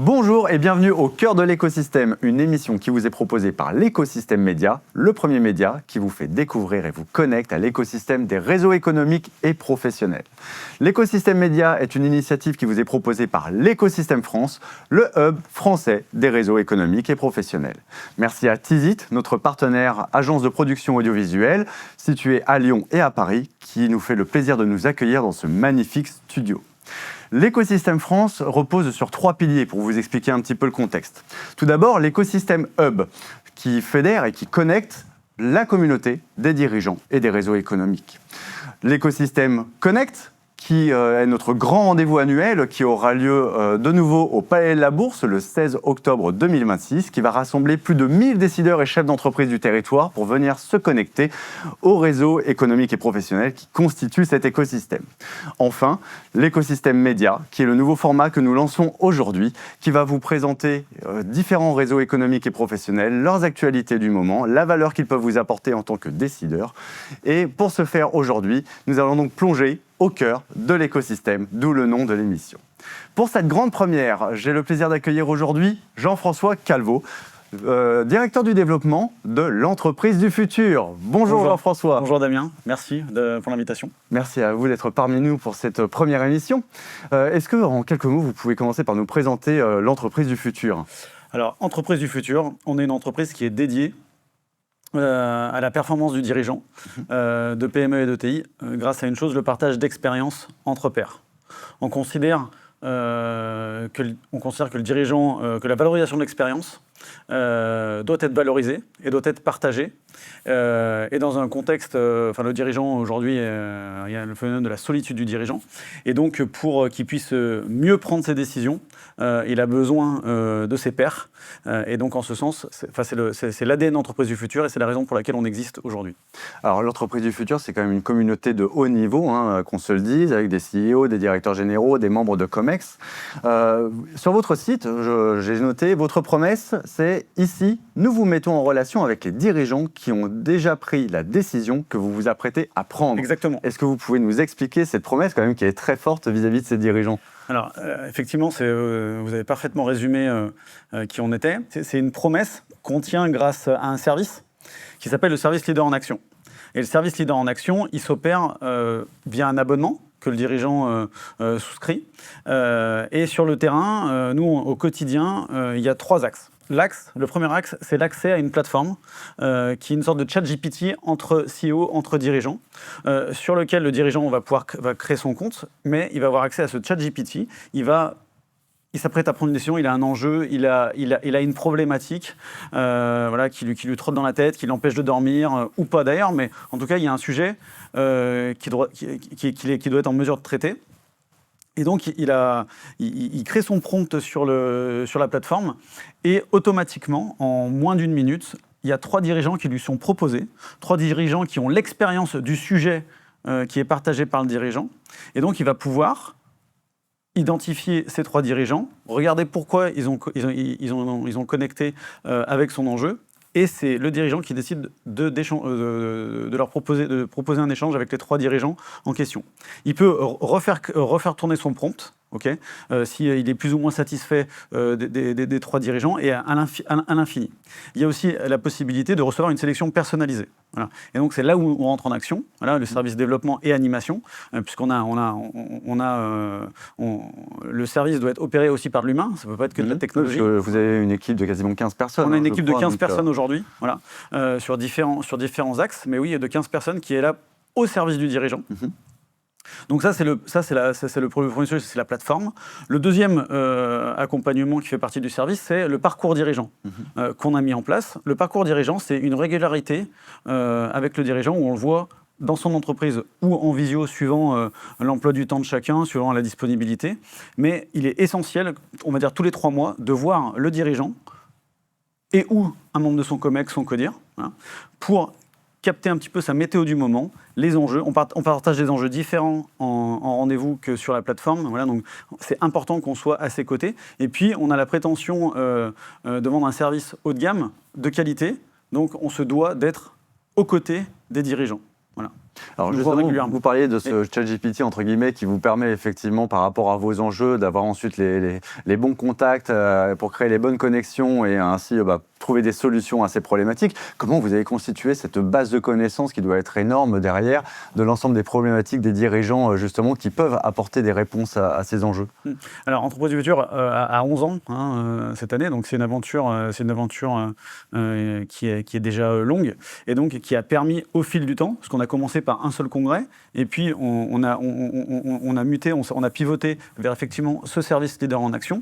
Bonjour et bienvenue au cœur de l'écosystème, une émission qui vous est proposée par l'écosystème média, le premier média qui vous fait découvrir et vous connecte à l'écosystème des réseaux économiques et professionnels. L'écosystème média est une initiative qui vous est proposée par l'écosystème France, le hub français des réseaux économiques et professionnels. Merci à Tizit, notre partenaire agence de production audiovisuelle, située à Lyon et à Paris, qui nous fait le plaisir de nous accueillir dans ce magnifique studio. L'écosystème France repose sur 3 piliers pour vous expliquer un petit peu le contexte. Tout d'abord, l'écosystème Hub, qui fédère et qui connecte la communauté des dirigeants et des réseaux économiques. L'écosystème Connect, qui est notre grand rendez-vous annuel qui aura lieu de nouveau au Palais de la Bourse le 16 octobre 2026, qui va rassembler plus de 1000 décideurs et chefs d'entreprise du territoire pour venir se connecter aux réseaux économiques et professionnels qui constituent cet écosystème. Enfin, l'écosystème média, qui est le nouveau format que nous lançons aujourd'hui, qui va vous présenter différents réseaux économiques et professionnels, leurs actualités du moment, la valeur qu'ils peuvent vous apporter en tant que décideurs. Et pour ce faire aujourd'hui, nous allons donc plonger au cœur de l'écosystème, d'où le nom de l'émission. Pour cette grande première, j'ai le plaisir d'accueillir aujourd'hui Jean-François Calvo, directeur du développement de l'entreprise du futur. Bonjour Jean-François. Bonjour Damien, merci pour l'invitation. Merci à vous d'être parmi nous pour cette première émission. Est-ce que, en quelques mots, vous pouvez commencer par nous présenter l'entreprise du futur ? Alors, entreprise du futur, on est une entreprise qui est dédiée à la performance du dirigeant de PME et d'ETI grâce à une chose, le partage d'expériences entre pairs. On considère que le dirigeant, que la valorisation de l'expérience doit être valorisée et doit être partagée. Et dans un contexte, le dirigeant aujourd'hui, il y a le phénomène de la solitude du dirigeant. Et donc, pour qu'il puisse mieux prendre ses décisions, il a besoin de ses pairs. Et donc, en ce sens, c'est l'ADN d'entreprise du futur et c'est la raison pour laquelle on existe aujourd'hui. Alors, l'entreprise du futur, c'est quand même une communauté de haut niveau, qu'on se le dise, avec des CEO, des directeurs généraux, des membres de COMEX. Sur votre site, j'ai noté, votre promesse, c'est ici, nous vous mettons en relation avec les dirigeants qui ont déjà pris la décision que vous vous apprêtez à prendre. Exactement. Est-ce que vous pouvez nous expliquer cette promesse quand même qui est très forte vis-à-vis de ces dirigeants ? Alors, effectivement, vous avez parfaitement résumé qui on était. C'est une promesse qu'on tient grâce à un service qui s'appelle le service Leader en Action. Et le service Leader en Action, il s'opère via un abonnement que le dirigeant souscrit. Et sur le terrain, nous, au quotidien, il y a 3 axes. Le premier axe, c'est l'accès à une plateforme qui est une sorte de chat GPT entre CEO, entre dirigeants, sur lequel le dirigeant va créer son compte, mais il va avoir accès à ce chat GPT. Il s'apprête à prendre une décision, il a un enjeu, il a une problématique qui lui trotte dans la tête, qui l'empêche de dormir, ou pas d'ailleurs, mais en tout cas, il y a un sujet qu'il doit être en mesure de traiter. Et donc, il crée son prompt sur la plateforme et automatiquement, en moins d'1 minute, il y a 3 dirigeants qui lui sont proposés, 3 dirigeants qui ont l'expérience du sujet qui est partagé par le dirigeant. Et donc, il va pouvoir identifier ces 3 dirigeants, regarder pourquoi ils ont connecté avec son enjeu. Et c'est le dirigeant qui décide de leur proposer un échange avec les 3 dirigeants en question. Il peut refaire tourner son prompt, s'il est plus ou moins satisfait des 3 dirigeants, et à l'infini. Il y a aussi la possibilité de recevoir une sélection personnalisée. Voilà. Et donc c'est là où on rentre en action, le service développement et animation, puisqu'on le service doit être opéré aussi par l'humain, ça ne peut pas être que de la technologie. Parce que vous avez une équipe de quasiment 15 personnes. On a une équipe de 15 personnes aujourd'hui, sur différents axes, mais oui, de 15 personnes qui est là au service du dirigeant. Donc ça, c'est le premier sujet, c'est la plateforme. Le deuxième accompagnement qui fait partie du service, c'est le parcours dirigeant qu'on a mis en place. Le parcours dirigeant, c'est une régularité avec le dirigeant où on le voit dans son entreprise ou en visio, suivant l'emploi du temps de chacun, suivant la disponibilité. Mais il est essentiel, on va dire tous les 3 mois, de voir le dirigeant et ou un membre de son COMEX, son CODIR, pour capter un petit peu sa météo du moment, les enjeux. On partage des enjeux différents en rendez-vous que sur la plateforme. Voilà, donc c'est important qu'on soit à ses côtés. Et puis, on a la prétention de vendre un service haut de gamme, de qualité. Donc, on se doit d'être aux côtés des dirigeants. Voilà. Alors nous justement, voit régulièrement. vous parliez de ce ChatGPT entre guillemets qui vous permet effectivement par rapport à vos enjeux d'avoir ensuite les bons contacts pour créer les bonnes connexions et ainsi trouver des solutions à ces problématiques. Comment vous avez constitué cette base de connaissances qui doit être énorme derrière de l'ensemble des problématiques des dirigeants justement qui peuvent apporter des réponses à ces enjeux? Alors Entreprise du futur a 11 ans cette année, donc c'est une aventure qui est déjà longue et donc qui a permis au fil du temps, parce qu'on a commencé par un seul congrès et puis on a muté, on a pivoté vers effectivement ce service leader en action.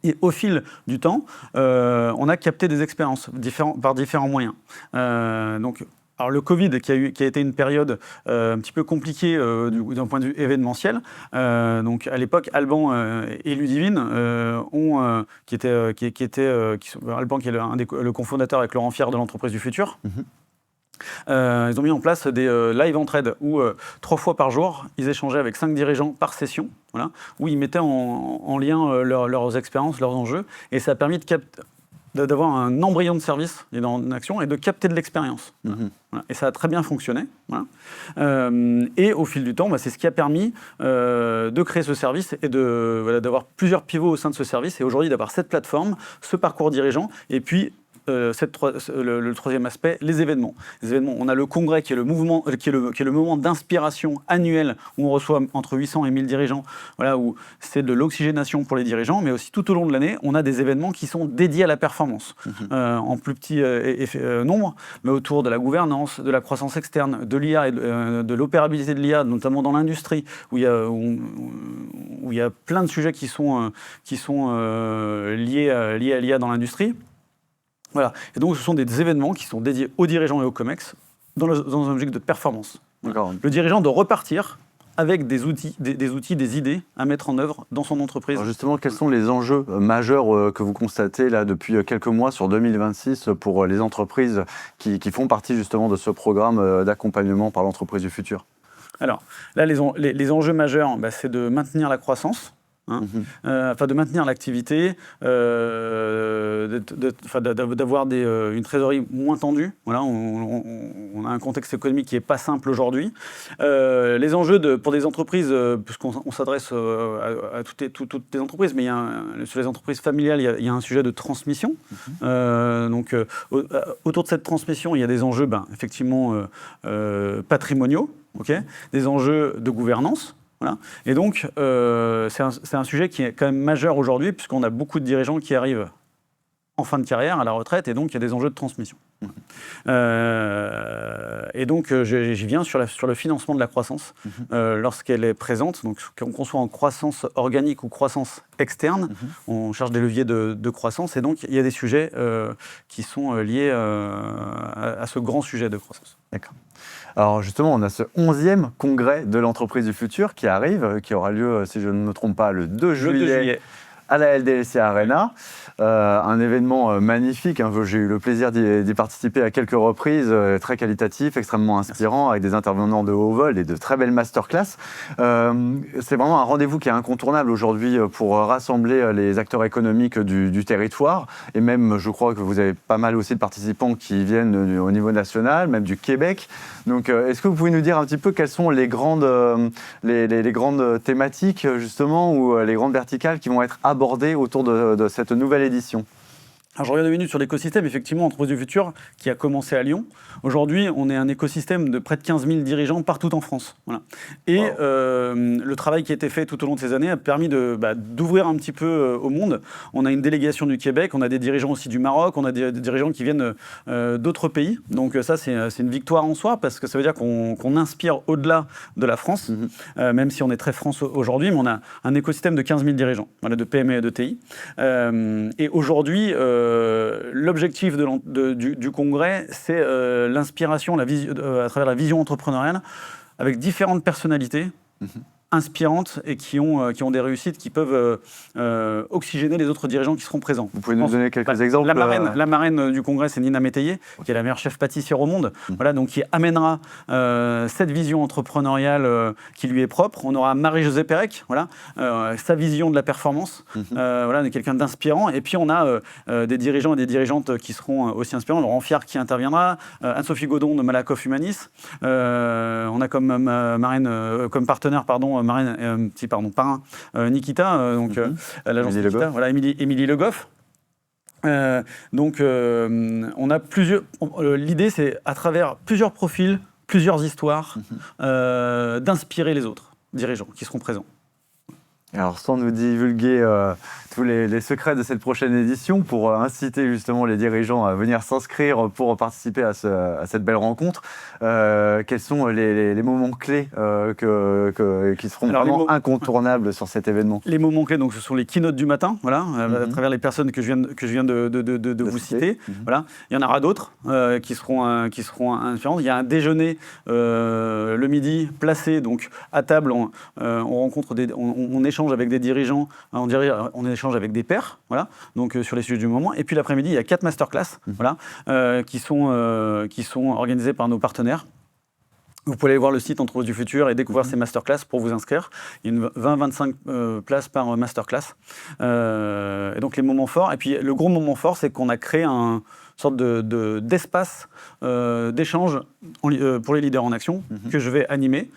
Et au fil du temps, on a capté des expériences par différents moyens. Alors le Covid, qui a été une période un petit peu compliquée d'un point de vue événementiel. Donc à l'époque, Alban et Ludivine, Alban qui est le cofondateur avec Laurent Fier de l'Entreprise du futur. Ils ont mis en place des live entraide où 3 fois par jour, ils échangeaient avec 5 dirigeants par session, voilà, où ils mettaient en lien leurs expériences, leurs enjeux, et ça a permis d'avoir un embryon de service en action et de capter de l'expérience. Voilà. Et ça a très bien fonctionné. Voilà. Et au fil du temps, c'est ce qui a permis de créer ce service et d'avoir plusieurs pivots au sein de ce service, et aujourd'hui d'avoir cette plateforme, ce parcours dirigeant, et puis le troisième aspect, les événements. Les événements, on a le congrès qui est le moment d'inspiration annuel où on reçoit entre 800 et 1000 dirigeants, voilà, où c'est de l'oxygénation pour les dirigeants, mais aussi tout au long de l'année, on a des événements qui sont dédiés à la performance, en plus petit nombre, mais autour de la gouvernance, de la croissance externe, de l'IA et de l'opérabilité de l'IA, notamment dans l'industrie, où il y a plein de sujets qui sont liés à l'IA dans l'industrie. Voilà. Et donc, ce sont des événements qui sont dédiés aux dirigeants et aux COMEX dans un objectif de performance. Voilà. Le dirigeant doit repartir avec des outils, des idées à mettre en œuvre dans son entreprise. Alors justement, quels sont les enjeux majeurs que vous constatez là depuis quelques mois sur 2026 pour les entreprises qui font partie justement de ce programme d'accompagnement par l'entreprise du futur? Alors là, les enjeux majeurs, c'est de maintenir la croissance. De maintenir l'activité, d'avoir une trésorerie moins tendue. Voilà, on a un contexte économique qui n'est pas simple aujourd'hui. Les enjeux pour des entreprises, puisqu'on s'adresse à toutes les entreprises, mais sur les entreprises familiales, il y a un sujet de transmission. Autour de cette transmission, il y a des enjeux effectivement patrimoniaux, des enjeux de gouvernance. Voilà. Et donc, c'est un sujet qui est quand même majeur aujourd'hui, puisqu'on a beaucoup de dirigeants qui arrivent en fin de carrière, à la retraite, et donc il y a des enjeux de transmission. Et donc, j'y viens sur le financement de la croissance, lorsqu'elle est présente. Donc, qu'on soit en croissance organique ou croissance externe, on cherche des leviers de croissance, et donc il y a des sujets qui sont liés à ce grand sujet de croissance. D'accord. Alors justement, on a ce 11e congrès de l'entreprise du futur qui arrive, qui aura lieu, si je ne me trompe pas, le 2 juillet. À la LDLC Arena, un événement magnifique. J'ai eu le plaisir d'y participer à quelques reprises, très qualitatif, extrêmement inspirant, avec des intervenants de haut vol et de très belles masterclass. C'est vraiment un rendez-vous qui est incontournable aujourd'hui pour rassembler les acteurs économiques du territoire. Et même, je crois que vous avez pas mal aussi de participants qui viennent au niveau national, même du Québec. Donc, est-ce que vous pouvez nous dire un petit peu quelles sont les grandes thématiques, justement, ou les grandes verticales qui vont être abordées autour de cette nouvelle édition? Alors, je reviens 2 minutes sur l'écosystème. Effectivement, Entreprise du futur, qui a commencé à Lyon. Aujourd'hui, on est un écosystème de près de 15 000 dirigeants partout en France. Voilà. Et le travail qui a été fait tout au long de ces années a permis d'ouvrir un petit peu au monde. On a une délégation du Québec, on a des dirigeants aussi du Maroc, on a des dirigeants qui viennent d'autres pays. Donc ça, c'est une victoire en soi, parce que ça veut dire qu'on inspire au-delà de la France, même si on est très France aujourd'hui, mais on a un écosystème de 15 000 dirigeants, voilà, de PME et de TI. Et aujourd'hui, l'objectif du congrès, c'est l'inspiration à travers la vision entrepreneuriale avec différentes personnalités inspirantes et qui ont des réussites qui peuvent oxygéner les autres dirigeants qui seront présents. Vous pouvez nous donner quelques exemples? La marraine du congrès, c'est Nina Métayer, qui est la meilleure chef pâtissière au monde, voilà, donc qui amènera cette vision entrepreneuriale qui lui est propre. On aura Marie-Josée Pérec, voilà, sa vision de la performance, voilà, quelqu'un d'inspirant. Et puis on a des dirigeants et des dirigeantes qui seront aussi inspirants. Laurent Fiard qui interviendra, Anne-Sophie Godon de Malakoff Humanis. On a comme comme partenaire, parrain Nikita, donc l'agence Nikita, voilà, Émilie Le Goff. Donc on a l'idée, c'est à travers plusieurs profils, plusieurs histoires, d'inspirer les autres dirigeants qui seront présents. Alors, sans nous divulguer tous les secrets de cette prochaine édition, pour inciter justement les dirigeants à venir s'inscrire pour participer à cette belle rencontre, quels sont les moments clés qui seront vraiment incontournables sur cet événement? Les moments clés, donc, ce sont les keynotes du matin, voilà, à travers les personnes que je viens de vous citer. Voilà. Il y en aura d'autres qui seront inspirantes. Il y a un déjeuner le midi placé, donc à table, on rencontre on échange avec des dirigeants, on échange avec des pairs, voilà, donc sur les sujets du moment. Et puis l'après-midi, il y a 4 masterclass, voilà, qui sont organisés par nos partenaires. Vous pouvez aller voir le site Entreprise du Futur et découvrir ces masterclass pour vous inscrire. Il y a 20-25 places par masterclass. Et donc les moments forts. Et puis le gros moment fort, c'est qu'on a créé une sorte d'espace d'échange pour les leaders en action que je vais animer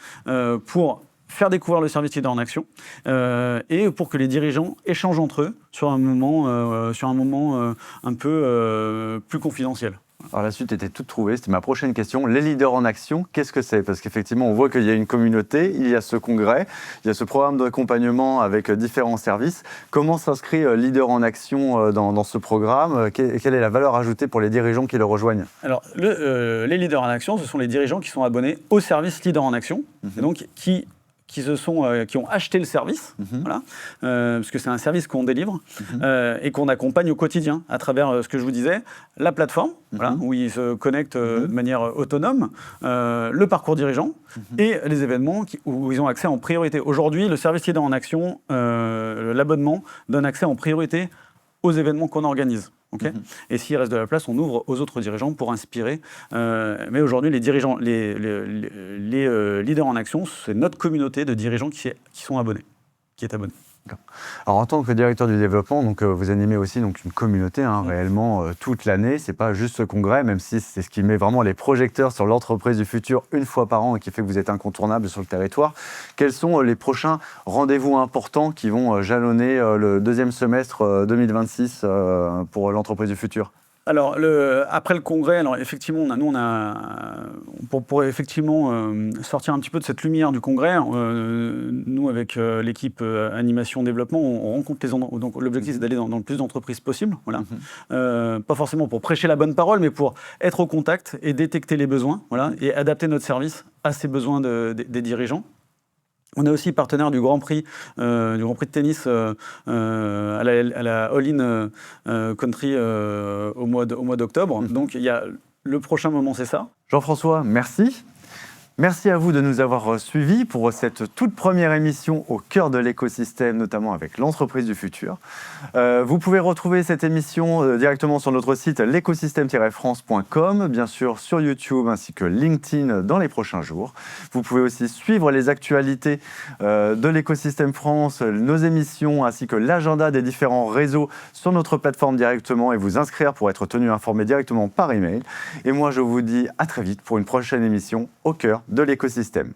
pour faire découvrir le service Leader en Action et pour que les dirigeants échangent entre eux sur un moment un peu plus confidentiel. Alors la suite était toute trouvée, c'était ma prochaine question. Les leaders en action, qu'est-ce que c'est? Parce qu'effectivement, on voit qu'il y a une communauté, il y a ce congrès, il y a ce programme d'accompagnement avec différents services. Comment s'inscrit leader en action dans ce programme? Quelle est la valeur ajoutée pour les dirigeants qui le rejoignent? Alors, les leaders en action, ce sont les dirigeants qui sont abonnés au service Leader en Action, et donc qui ont acheté le service, voilà, parce que c'est un service qu'on délivre et qu'on accompagne au quotidien à travers ce que je vous disais, la plateforme, voilà, où ils se connectent de manière autonome, le parcours dirigeant et les événements où ils ont accès en priorité. Aujourd'hui, le service Leader en Action, l'abonnement donne accès en priorité aux événements qu'on organise. Okay. Et s'il reste de la place, on ouvre aux autres dirigeants pour inspirer. Mais aujourd'hui, les dirigeants, les leaders en action, c'est notre communauté de dirigeants qui sont abonnés, qui est abonnée. Alors en tant que directeur du développement, donc, vous animez aussi donc, une communauté réellement toute l'année. Ce n'est pas juste ce congrès, même si c'est ce qui met vraiment les projecteurs sur l'entreprise du futur une fois par an et qui fait que vous êtes incontournable sur le territoire. Quels sont les prochains rendez-vous importants qui vont jalonner le deuxième semestre 2026 pour l'entreprise du futur? Alors, après le congrès, alors effectivement, pour effectivement sortir un petit peu de cette lumière du congrès, nous, avec l'équipe animation développement, on rencontre les endroits. Donc, l'objectif, c'est d'aller dans le plus d'entreprises possible. Voilà. Pas forcément pour prêcher la bonne parole, mais pour être au contact et détecter les besoins, voilà, et adapter notre service à ces besoins des dirigeants. On est aussi partenaire du Grand Prix de tennis à la All-in Country au mois d'octobre. Donc, le prochain moment, c'est ça. Jean-François, merci. Merci à vous de nous avoir suivis pour cette toute première émission au cœur de l'écosystème, notamment avec l'entreprise du futur. Vous pouvez retrouver cette émission directement sur notre site l'écosystème-france.com, bien sûr sur YouTube ainsi que LinkedIn dans les prochains jours. Vous pouvez aussi suivre les actualités de l'écosystème France, nos émissions ainsi que l'agenda des différents réseaux sur notre plateforme directement et vous inscrire pour être tenu informé directement par email. Et moi, je vous dis à très vite pour une prochaine émission au cœur de l'écosystème.